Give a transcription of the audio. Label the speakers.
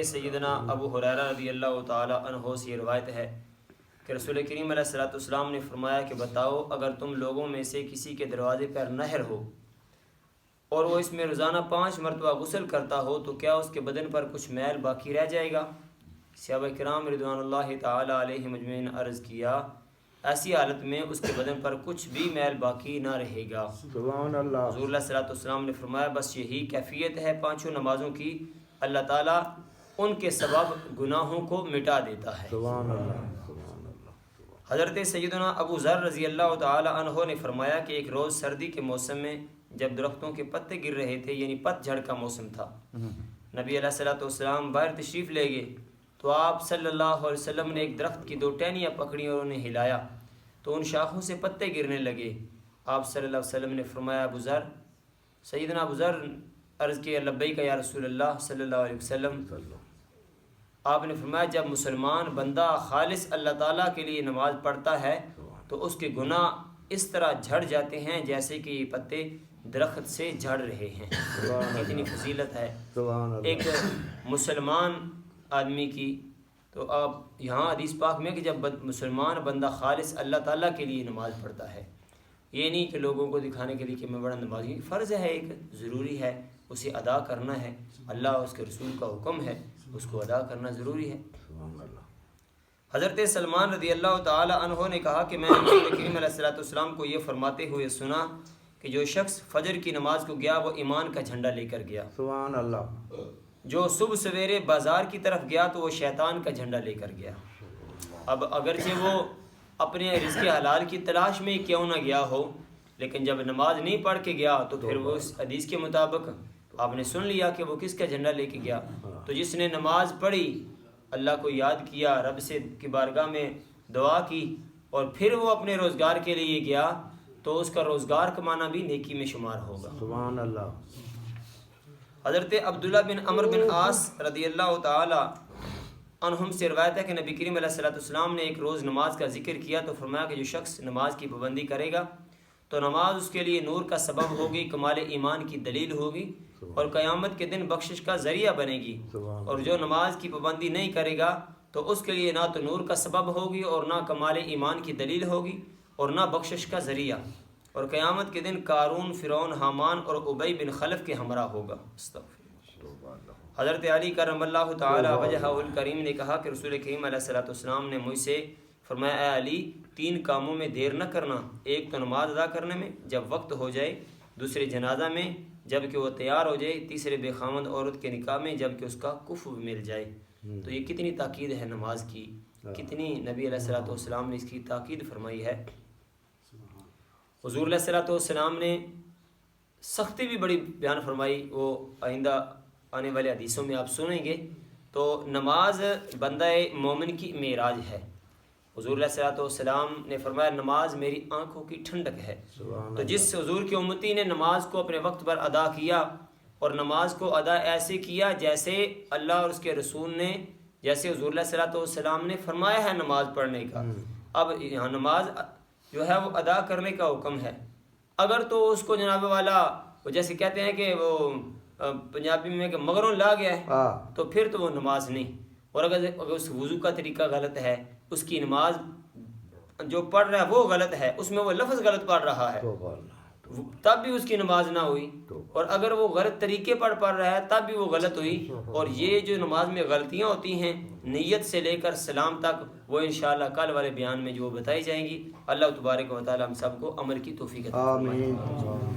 Speaker 1: سیدنا ابو ہریرہ رضی اللہ تعالی عنہ سے یہ روایت ہے کہ رسول کریم علیہ الصلوۃ والسلام نے فرمایا کہ بتاؤ، اگر تم لوگوں میں سے کسی کے دروازے پر نہر ہو اور وہ اس میں روزانہ 5 مرتبہ غسل کرتا ہو تو کیا اس کے بدن پر کچھ میل باقی رہ جائے گا؟ صحابہ کرام رضوان اللہ تعالی علیہم اجمعین عرض کیا، ایسی حالت میں اس کے بدن پر کچھ بھی میل باقی نہ رہے گا۔
Speaker 2: سبحان اللہ۔
Speaker 1: حضور علیہ الصلوۃ والسلام نے فرمایا بس یہی کیفیت ہے 5 نمازوں کی، اللہ تعالیٰ ان کے سبب گناہوں کو مٹا دیتا ہے۔
Speaker 2: سبحان اللہ۔
Speaker 1: حضرت سیدنا ابو ذر رضی اللہ تعالی عنہ نے فرمایا کہ ایک روز سردی کے موسم میں جب درختوں کے پتے گر رہے تھے، یعنی پت جھڑ کا موسم تھا، نبی علیہ الصلوۃ والسلام باہر تشریف لے گئے تو آپ صلی اللہ علیہ وسلم نے ایک درخت کی 2 ٹہنیاں پکڑی اور انہیں ہلایا تو ان شاخوں سے پتے گرنے لگے۔ آپ صلی اللہ علیہ وسلم نے فرمایا ابو ذر، سیدنا ابو ذر عرض کیا لبیک یا رسول اللہ صلی اللہ علیہ وسلم۔ آپ نے فرمایا جب مسلمان بندہ خالص اللہ تعالیٰ کے لیے نماز پڑھتا ہے تو اس کے گناہ اس طرح جھڑ جاتے ہیں جیسے کہ یہ پتے درخت سے جھڑ رہے ہیں۔ اتنی فضیلت ہے ایک مسلمان آدمی کی۔ تو آپ یہاں حدیث پاک میں کہ جب مسلمان بندہ خالص اللہ تعالیٰ کے لیے نماز پڑھتا ہے، یہ نہیں کہ لوگوں کو دکھانے کے لیے کہ میں بڑا نمازی، فرض ہے، ایک ضروری ہے، اسے ادا کرنا ہے، اللہ اور اس کے رسول کا حکم ہے، اس کو ادا کرنا ضروری ہے۔ حضرت سلمان رضی اللہ تعالی عنہ نے کہا کہ میں نے رسول کریم علیہ الصلوۃ والسلام کو یہ فرماتے ہوئے سنا کہ جو شخص فجر کی نماز کو گیا وہ ایمان کا جھنڈا لے کر گیا،
Speaker 2: سبحان اللہ۔
Speaker 1: جو صبح سویرے بازار کی طرف گیا تو وہ شیطان کا جھنڈا لے کر گیا۔ اب اگرچہ وہ اپنے رزق حلال کی تلاش میں کیوں نہ گیا ہو، لیکن جب نماز نہیں پڑھ کے گیا تو پھر وہ اس حدیث کے مطابق آپ نے سن لیا کہ وہ کس کا جھنڈا لے کے گیا۔ تو جس نے نماز پڑھی، اللہ کو یاد کیا، رب سے کی بارگاہ میں دعا کی اور پھر وہ اپنے روزگار کے لیے گیا تو اس کا روزگار کمانا بھی نیکی میں شمار ہوگا۔
Speaker 2: سبحان اللہ۔
Speaker 1: حضرت عبداللہ بن عمر بن عاص رضی اللہ تعالی عنہم سے روایت ہے کہ نبی کریم علیہ الصلوۃ والسلام نے ایک روز نماز کا ذکر کیا تو فرمایا کہ جو شخص نماز کی پابندی کرے گا تو نماز اس کے لیے نور کا سبب ہوگی، کمال ایمان کی دلیل ہوگی اور قیامت کے دن بخشش کا ذریعہ بنے گی، اور جو نماز کی پابندی نہیں کرے گا تو اس کے لیے نہ تو نور کا سبب ہوگی اور نہ کمال ایمان کی دلیل ہوگی اور نہ بخشش کا ذریعہ، اور قیامت کے دن قارون، فرعون، حامان اور ابی بن خلف کے ہمراہ ہوگا۔ حضرت علی کرم اللہ تعالی وجہہ الکریم نے کہا کہ رسول کریم علیہ الصلوۃ والسلام نے مجھ سے فرمایا اے علی، 3 کاموں میں دیر نہ کرنا، ایک تو نماز ادا کرنے میں جب وقت ہو جائے، دوسرے جنازہ میں جب کہ وہ تیار ہو جائے، تیسرے بے خامد عورت کے نکاح میں جب کہ اس کا کفو مل جائے۔ تو یہ کتنی تاکید ہے نماز کی، کتنی نبی علیہ الصلوۃ والسلام نے اس کی تاکید فرمائی ہے۔ حضور علیہ الصلوۃ والسلام نے سختی بھی بڑی بیان فرمائی، وہ آئندہ آنے والے حدیثوں میں آپ سنیں گے۔ تو نماز بندہ مومن کی معراج ہے۔ حضور علیہ الصلوۃ والسلام نے فرمایا نماز میری آنکھوں کی ٹھنڈک ہے۔ تو جس حضور کی امتی نے نماز کو اپنے وقت پر ادا کیا اور نماز کو ادا ایسے کیا جیسے اللہ اور اس کے رسول نے، جیسے حضور علیہ الصلوۃ والسلام نے فرمایا ہے نماز پڑھنے کا، اب یہاں نماز جو ہے وہ ادا کرنے کا حکم ہے۔ اگر تو اس کو جناب والا وہ جیسے کہتے ہیں کہ وہ پنجابی میں کہ مغروں لا گیا ہے تو پھر تو وہ نماز نہیں، اور اگر اس وضو کا طریقہ غلط ہے، اس کی نماز جو پڑھ رہا ہے وہ غلط ہے، اس میں وہ لفظ غلط پڑھ رہا ہے، تب بھی اس کی نماز نہ ہوئی، اور اگر وہ غلط طریقے پر پڑھ رہا ہے تب بھی وہ غلط ہوئی۔ اور یہ جو نماز میں غلطیاں ہوتی ہیں نیت سے لے کر سلام تک، وہ انشاءاللہ کل والے بیان میں جو بتائی جائیں گی۔ اللہ تبارک و تعالی ہم سب کو عمل کی توفیق عطا فرمائے۔
Speaker 2: آمین۔